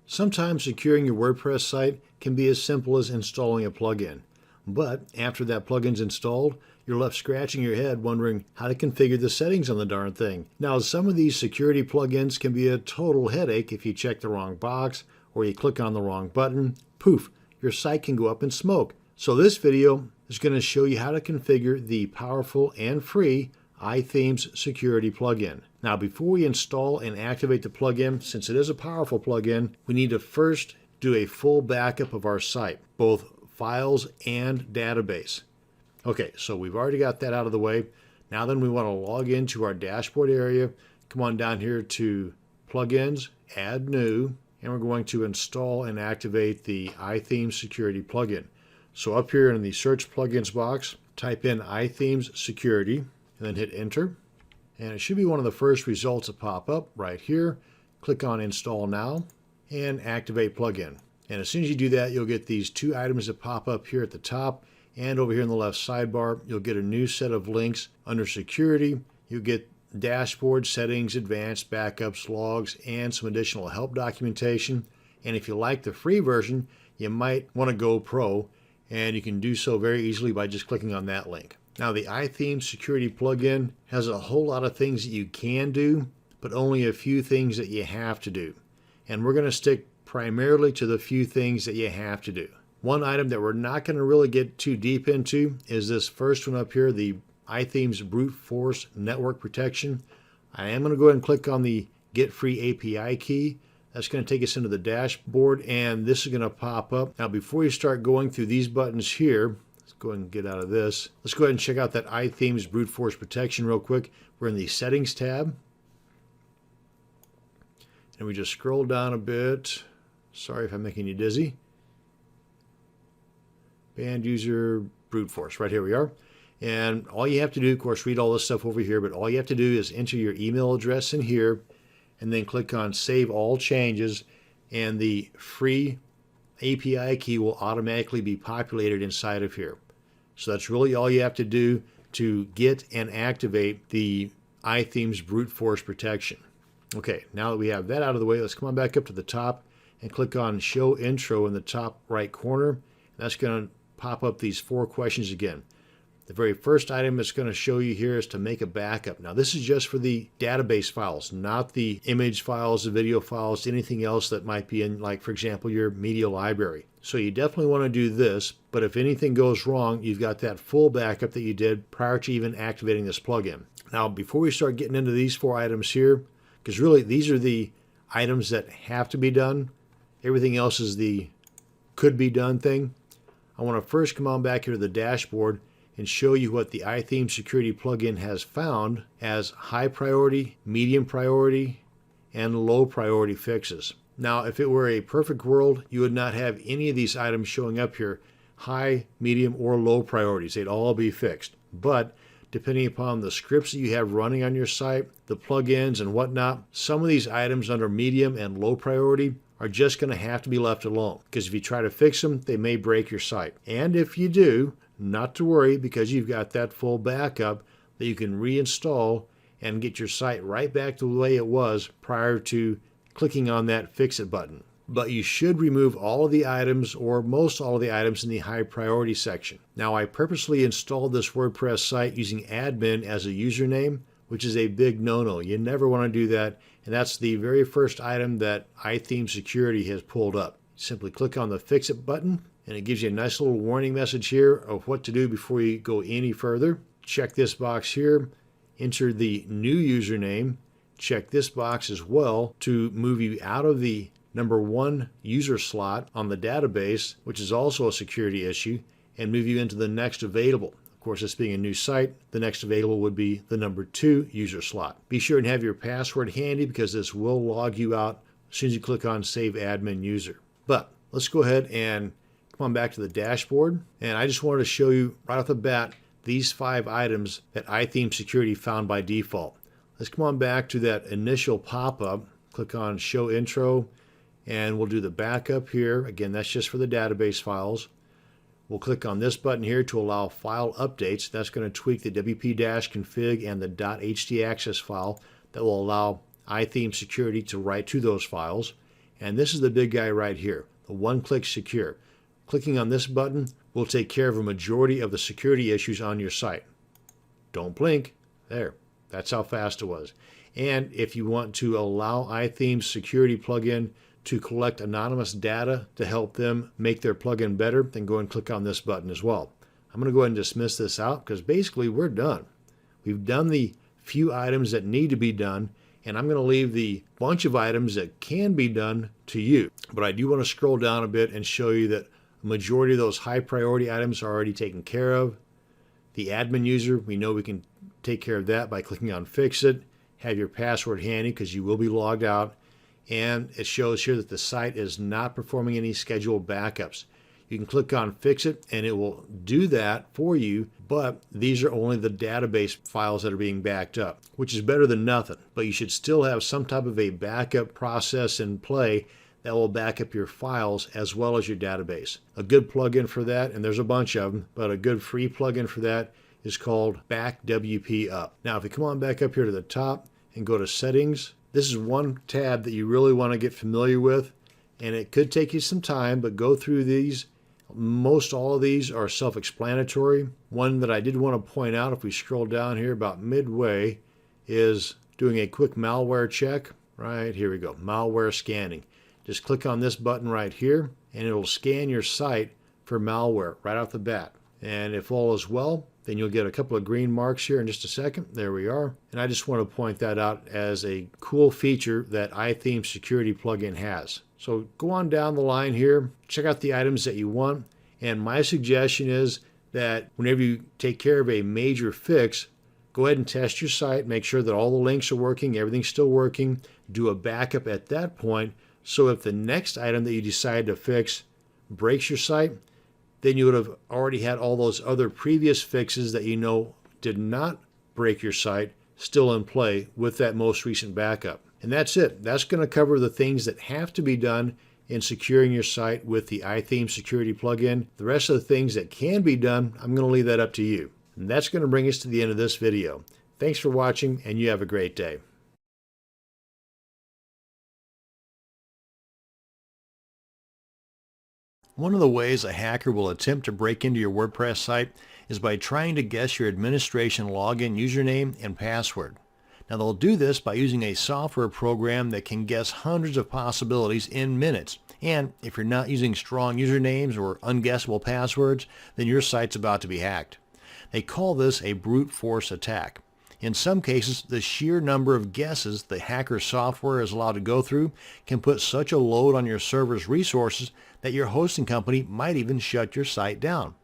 Sometimes securing your WordPress site can be as simple as installing a plugin. But after that plugin's installed, you're left scratching your head wondering how to configure the settings on the darn thing. Now, some of these security plugins can be a total headache if you check the wrong box or you click on the wrong button. Poof, your site can go up in smoke. So this video is going to show you how to configure the powerful and free iThemes security plugin. Now, before we install and activate the plugin, since it is a powerful plugin, we need to first do a full backup of our site, both files and database. Okay, so we've already got that out of the way. Now then, we want to log into our dashboard area. Come on down here to Plugins, Add New, and we're going to install and activate the iThemes security plugin. So up here in the Search Plugins box, type in iThemes Security, and then hit Enter. And it should be one of the first results that pop up right here. Click on Install Now and Activate Plugin. And as soon as you do that, you'll get these two items that pop up here at the top, and over here in the left sidebar, you'll get a new set of links. Under Security, you'll get Dashboard, Settings, Advanced, Backups, Logs, and some additional help documentation. And if you like the free version, you might want to go Pro, and you can do so very easily by just clicking on that link. Now, the iThemes security plugin has a whole lot of things that you can do, but only a few things that you have to do. And we're going to stick primarily to the few things that you have to do. One item that we're not going to really get too deep into is this first one up here, the iThemes Brute Force Network Protection. I am going to go ahead and click on the Get Free API key. That's going to take us into the dashboard, and this is going to pop up. Now, before you start going through these buttons here, let's go ahead and get out of this. Let's go ahead and check out that iThemes Brute Force Protection real quick. We're in the Settings tab. And we just scroll down a bit. Sorry if I'm making you dizzy. Banned user brute force. Right here we are. And all you have to do, of course, read all this stuff over here, but all you have to do is enter your email address in here and then click on Save All Changes, and the free API key will automatically be populated inside of here. So that's really all you have to do to get and activate the iThemes Brute Force Protection. Okay, now that we have that out of the way, let's come on back up to the top and click on Show Intro in the top right corner. That's going to pop up these 4 questions again. The very first item it's going to show you here is to make a backup. Now, this is just for the database files, not the image files, the video files, anything else that might be in, like, for example, your media library. So you definitely want to do this, but if anything goes wrong, you've got that full backup that you did prior to even activating this plugin. Now, before we start getting into these 4 items here, because really these are the items that have to be done, everything else is the could be done thing. I want to first come on back here to the dashboard and show you what the iThemes security plugin has found as high priority, medium priority, and low priority fixes. Now, if it were a perfect world, you would not have any of these items showing up here, high, medium, or low priorities. They'd all be fixed. But depending upon the scripts that you have running on your site, the plugins and whatnot, some of these items under medium and low priority are just going to have to be left alone, because if you try to fix them, they may break your site. And if you do, not to worry, because you've got that full backup that you can reinstall and get your site right back to the way it was prior to clicking on that Fix It button. But you should remove all of the items, or most all of the items, in the high priority section. Now, I purposely installed this WordPress site using admin as a username, which is a big no-no. You never want to do that. And that's the very first item that iThemes Security has pulled up. Simply click on the Fix It button, and it gives you a nice little warning message here of what to do before you go any further. Check this box here, enter the new username, check this box as well to move you out of the number 1 user slot on the database, which is also a security issue, and move you into the next available. Of course, this being a new site, the next available would be the number 2 user slot. Be sure and have your password handy, because this will log you out as soon as you click on Save Admin User. But let's go ahead and come on back to the dashboard. And I just wanted to show you right off the bat these 5 items that iThemes Security found by default. Let's come on back to that initial pop-up, click on Show Intro, and we'll do the backup here. Again, that's just for the database files. We'll click on this button here to allow file updates. That's going to tweak the wp-config and the .htaccess file that will allow iThemes Security to write to those files. And this is the big guy right here, the one-click secure. Clicking on this button will take care of a majority of the security issues on your site. Don't blink. There. That's how fast it was. And if you want to allow iTheme's security plugin to collect anonymous data to help them make their plugin better, then go and click on this button as well. I'm going to go ahead and dismiss this out because basically we're done. We've done the few items that need to be done, and I'm going to leave the bunch of items that can be done to you. But I do want to scroll down a bit and show you that a majority of those high priority items are already taken care of. The admin user, we know we can take care of that by clicking on Fix It. Have your password handy because you will be logged out. And it shows here that the site is not performing any scheduled backups. You can click on Fix It and it will do that for you, but these are only the database files that are being backed up, which is better than nothing. But you should still have some type of a backup process in play that will back up your files as well as your database. A good plugin for that, and there's a bunch of them, but a good free plugin for that is called BackWP Up. Now, if you come on back up here to the top and go to Settings, this is one tab that you really want to get familiar with, and it could take you some time, but go through these. Most all of these are self-explanatory. One that I did want to point out, if we scroll down here about midway, is doing a quick malware check. Right, here we go, malware scanning. Just click on this button right here, and it'll scan your site for malware right off the bat. And if all is well, then you'll get a couple of green marks here in just a second. There we are. And I just want to point that out as a cool feature that iTheme Security plugin has. So go on down the line here, check out the items that you want. And my suggestion is that whenever you take care of a major fix, go ahead and test your site, make sure that all the links are working, everything's still working, do a backup at that point. So if the next item that you decide to fix breaks your site, then you would have already had all those other previous fixes that you know did not break your site still in play with that most recent backup. And that's it. That's going to cover the things that have to be done in securing your site with the iTheme Security plugin. The rest of the things that can be done, I'm going to leave that up to you. And that's going to bring us to the end of this video. Thanks for watching, and you have a great day. One of the ways a hacker will attempt to break into your WordPress site is by trying to guess your administration login username and password. Now they'll do this by using a software program that can guess hundreds of possibilities in minutes. And if you're not using strong usernames or unguessable passwords, then your site's about to be hacked. They call this a brute force attack. In some cases, the sheer number of guesses the hacker software is allowed to go through can put such a load on your server's resources that your hosting company might even shut your site down.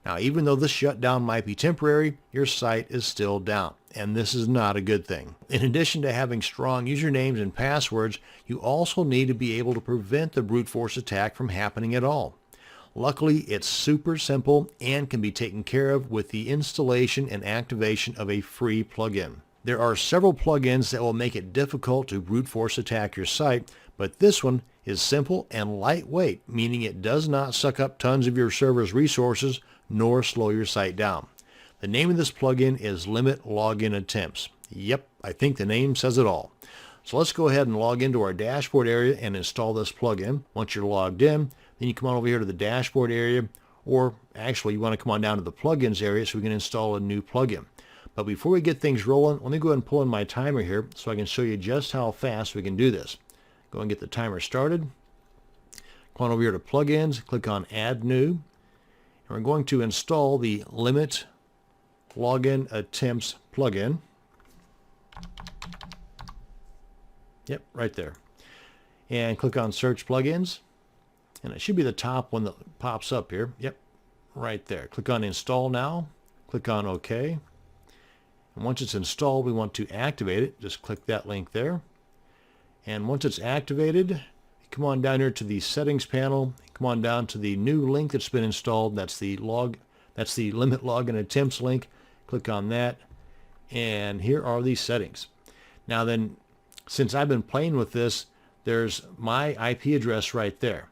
Now, even though this shutdown might be temporary, your site is still down, and this is not a good thing. In addition to having strong usernames and passwords, you also need to be able to prevent the brute force attack from happening at all. Luckily, it's super simple and can be taken care of with the installation and activation of a free plugin. There are several plugins that will make it difficult to brute force attack your site, but this one is simple and lightweight, meaning it does not suck up tons of your server's resources nor slow your site down. The name of this plugin is Limit Login Attempts. Yep, I think the name says it all. So let's go ahead and log into our dashboard area and install this plugin. Once you're logged in, then you come on over here to the dashboard area, or actually you want to come on down to the plugins area so we can install a new plugin. But before we get things rolling, let me go ahead and pull in my timer here so I can show you just how fast we can do this. Go and get the timer started. Come on over here to plugins, click on Add New, and we're going to install the Limit Login Attempts plugin. Yep, right there. And click on Search Plugins. And it should be the top one that pops up here. Yep, right there. Click on Install Now. Click on OK. And once it's installed, we want to activate it. Just click that link there. And once it's activated, come on down here to the Settings panel. Come on down to the new link that's been installed. That's the Limit Login Attempts link. Click on that. And here are the settings. Now then, since I've been playing with this, there's my IP address right there.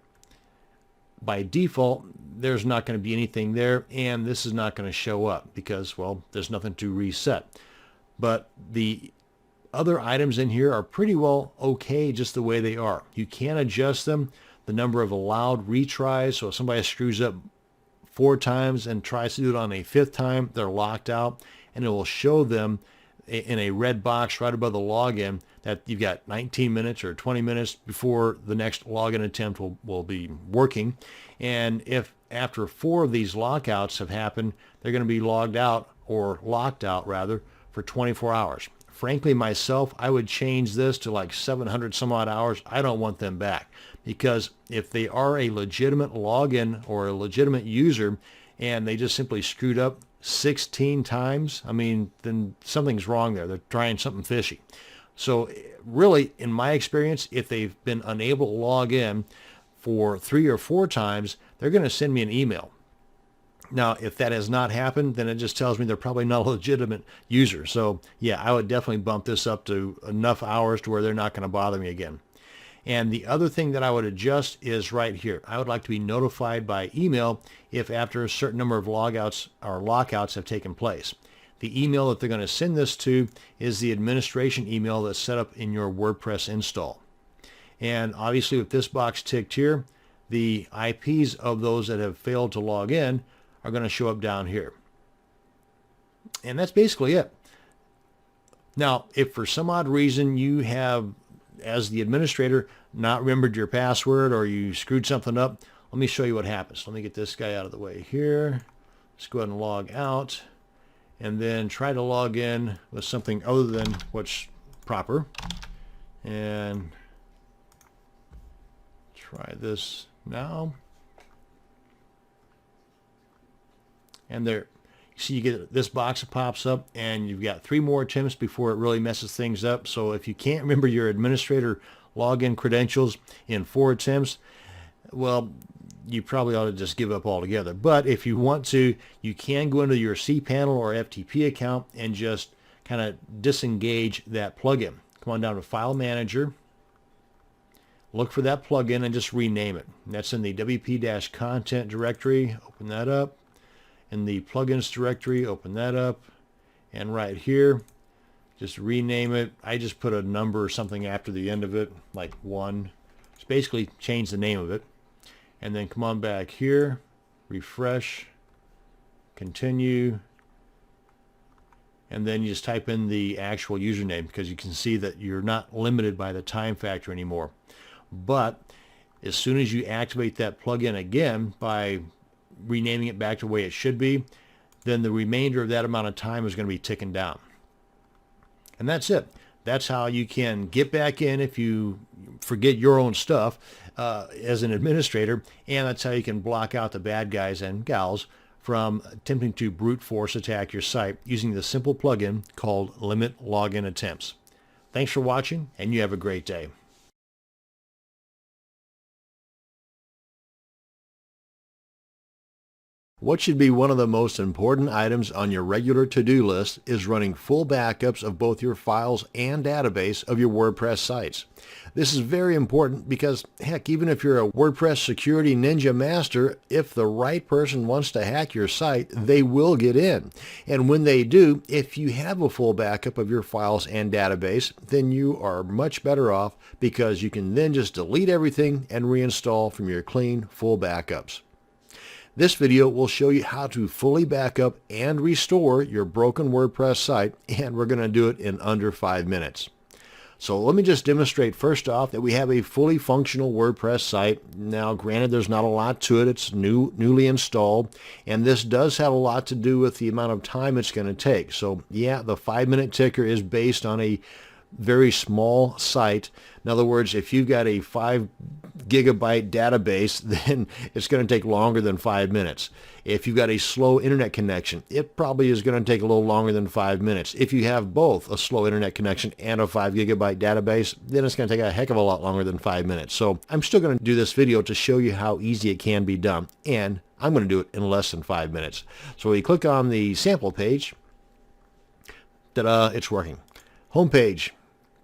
By default, there's not going to be anything there, and this is not going to show up because, well, there's nothing to reset. But the other items in here are pretty well okay just the way they are. You can adjust them, the number of allowed retries. So if somebody screws up 4 times and tries to do it on a 5th time, they're locked out, and it will show them in a red box right above the login that you've got 19 minutes or 20 minutes before the next login attempt will be working. And if after 4 of these lockouts have happened, they're going to be logged out, or locked out rather, for 24 hours. Frankly, myself, I would change this to like 700 some odd hours. I don't want them back, because if they are a legitimate login or a legitimate user and they just simply screwed up 16 times, I mean, then something's wrong there. They're trying something fishy. So really, in my experience, if they've been unable to log in for 3 or 4 times, they're going to send me an email. Now, if that has not happened, then it just tells me they're probably not a legitimate user. So yeah, I would definitely bump this up to enough hours to where they're not going to bother me again. And the other thing that I would adjust is right here. I would like to be notified by email if after a certain number of logouts or lockouts have taken place. The email that they're going to send this to is the administration email that's set up in your WordPress install. And obviously with this box ticked here, the IPs of those that have failed to log in are going to show up down here. And that's basically it. Now, if for some odd reason you have, as the administrator, not remembered your password or you screwed something up, let me show you what happens. Let me get this guy out of the way here. Let's go ahead and log out, and then try to log in with something other than what's proper. And try this now. And there, you see, you get this box that pops up, and you've got 3 more attempts before it really messes things up. So if you can't remember your administrator login credentials in 4 attempts, well, you probably ought to just give up altogether. But if you want to, you can go into your cPanel or FTP account and just kind of disengage that plugin. Come on down to File Manager, look for that plugin, and just rename it. And that's in the WP-content directory. Open that up. In the plugins directory, open that up, and right here, just rename it. I just put a number or something after the end of it, like 1. Just basically change the name of it. And then come on back here, refresh, continue, and then you just type in the actual username, because you can see that you're not limited by the time factor anymore. But as soon as you activate that plugin again by renaming it back to the way it should be, then the remainder of that amount of time is going to be ticking down. And that's it. That's how you can get back in if you forget your own stuff as an administrator, and that's how you can block out the bad guys and gals from attempting to brute force attack your site using the simple plugin called Limit Login Attempts. Thanks for watching, and you have a great day. What should be one of the most important items on your regular to-do list is running full backups of both your files and database of your WordPress sites. This is very important because, heck, even if you're a WordPress security ninja master, if the right person wants to hack your site, they will get in. And when they do, if you have a full backup of your files and database, then you are much better off, because you can then just delete everything and reinstall from your clean, full backups. This video will show you how to fully back up and restore your broken WordPress site, and we're going to do it in under 5 minutes. So let me just demonstrate first off that we have a fully functional WordPress site. Now, granted, there's not a lot to it. It's newly installed, and this does have a lot to do with the amount of time it's going to take. So yeah, the 5-minute ticker is based on a very small site. In other words, if you've got a 5 gigabyte database, then it's going to take longer than 5 minutes. If you've got a slow internet connection, it probably is going to take a little longer than 5 minutes. If you have both a slow internet connection and a 5 gigabyte database, then it's going to take a heck of a lot longer than 5 minutes. So I'm still going to do this video to show you how easy it can be done, and I'm going to do it in less than 5 minutes. So we click on the sample page. Ta-da, it's working. Home page.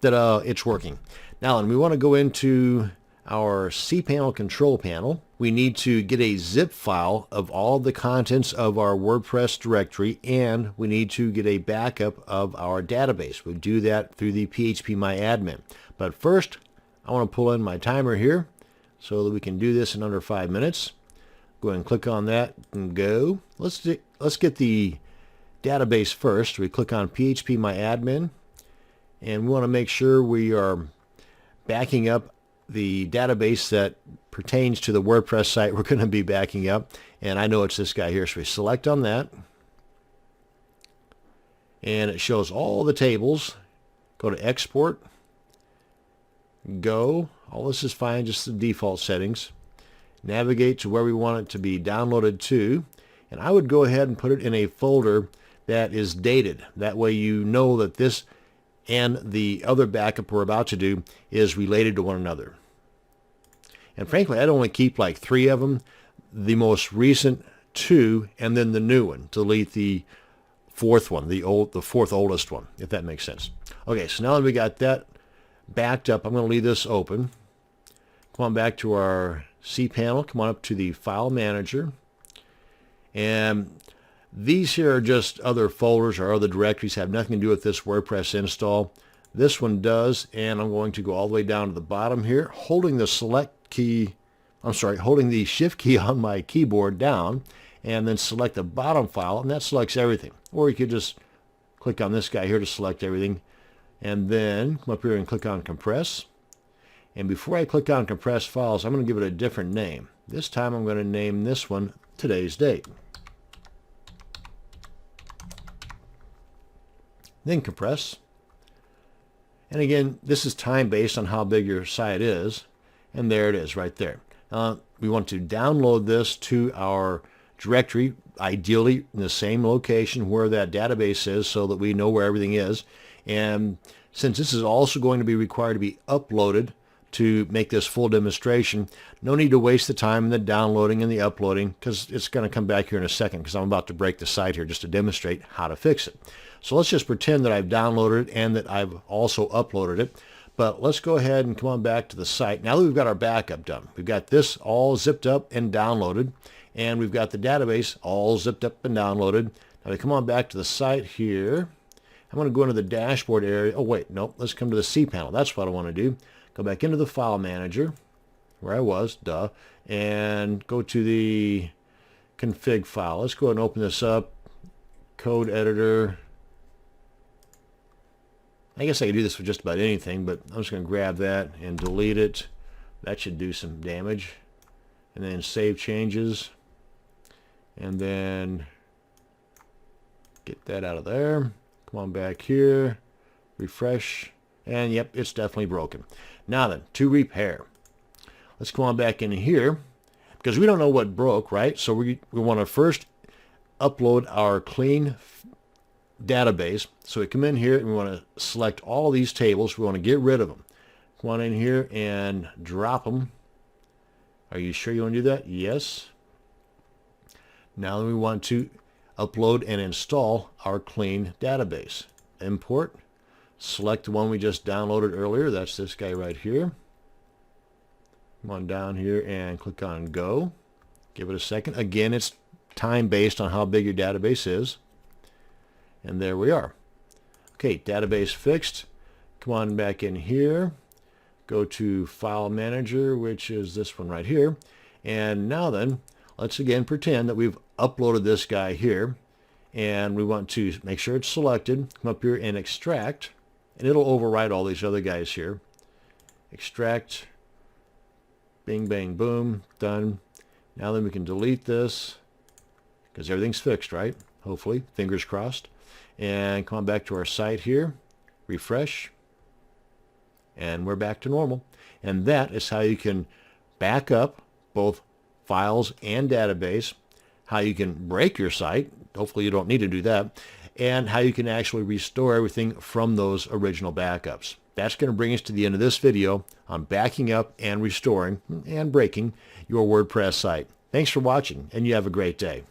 Ta-da, it's working. Now, and we want to go into our cPanel control panel, we need to get a zip file of all the contents of our WordPress directory, and we need to get a backup of our database. We'll do that through the phpMyAdmin. But first, I want to pull in my timer here so that we can do this in under 5 minutes. Go ahead and click on that and go. Let's get the database first. We click on phpMyAdmin, and we want to make sure we are backing up the database that pertains to the WordPress site we're going to be backing up. And I know it's this guy here, so we select on that. And it shows all the tables. Go to Export. Go. All this is fine, just the default settings. Navigate to where we want it to be downloaded to. And I would go ahead and put it in a folder that is dated. That way you know that this and the other backup we're about to do is related to one another. And frankly, I'd only keep like 3 of them, the most recent 2, and then the new one. Delete the 4th one, the 4th oldest one, if that makes sense. Okay, so now that we got that backed up, I'm going to leave this open. Come on back to our cPanel. Come on up to the File Manager. And these here are just other folders or other directories, have nothing to do with this WordPress install. This one does, and I'm going to go all the way down to the bottom here, holding the holding the Shift key on my keyboard down, and then select the bottom file, and that selects everything. Or you could just click on this guy here to select everything, and then come up here and click on Compress. And before I click on Compress Files, I'm going to give it a different name. This time I'm going to name this one Today's Date. Then compress. And again, this is time based on how big your site is. And there it is right there. We want to download this to our directory, ideally in the same location where that database is so that we know where everything is. And since this is also going to be required to be uploaded to make this full demonstration, no need to waste the time in the downloading and the uploading, because it's going to come back here in a second, because I'm about to break the site here just to demonstrate how to fix it. So let's just pretend that I've downloaded it and that I've also uploaded it. But let's go ahead and come on back to the site. Now that we've got our backup done, we've got this all zipped up and downloaded, and we've got the database all zipped up and downloaded. Now we come on back to the site here. I'm going to go into the dashboard area. Oh wait, nope, let's come to the cPanel. That's what I want to do. Go back into the File Manager, where I was, and go to the config file. Let's go ahead and open this up. Code editor. I guess I could do this with just about anything, but I'm just going to grab that and delete it. That should do some damage. And then save changes. And then get that out of there. Come on back here. Refresh. And yep, it's definitely broken. Now then, to repair. Let's come on back in here, because we don't know what broke, right? So we want to first upload our clean database. So we come in here and we want to select all these tables. We want to get rid of them. Come on in here and drop them. Are you sure you want to do that? Yes. Now we want to upload and install our clean database. Import. Select the one we just downloaded earlier. That's this guy right here. Come on down here and click on Go. Give it a second. Again, it's time based on how big your database is. And there we are. Okay, database fixed. Come on back in here. Go to File Manager, which is this one right here. And now then, let's again pretend that we've uploaded this guy here. And we want to make sure it's selected. Come up here and extract. And it'll overwrite all these other guys here. Extract. Bing, bang, boom. Done. Now then we can delete this, because everything's fixed, right? Hopefully. Fingers crossed. And come on back to our site here. Refresh. And we're back to normal. And that is how you can back up both files and database, how you can break your site. Hopefully you don't need to do that. And how you can actually restore everything from those original backups. That's going to bring us to the end of this video on backing up and restoring and breaking your WordPress site. Thanks for watching, and you have a great day.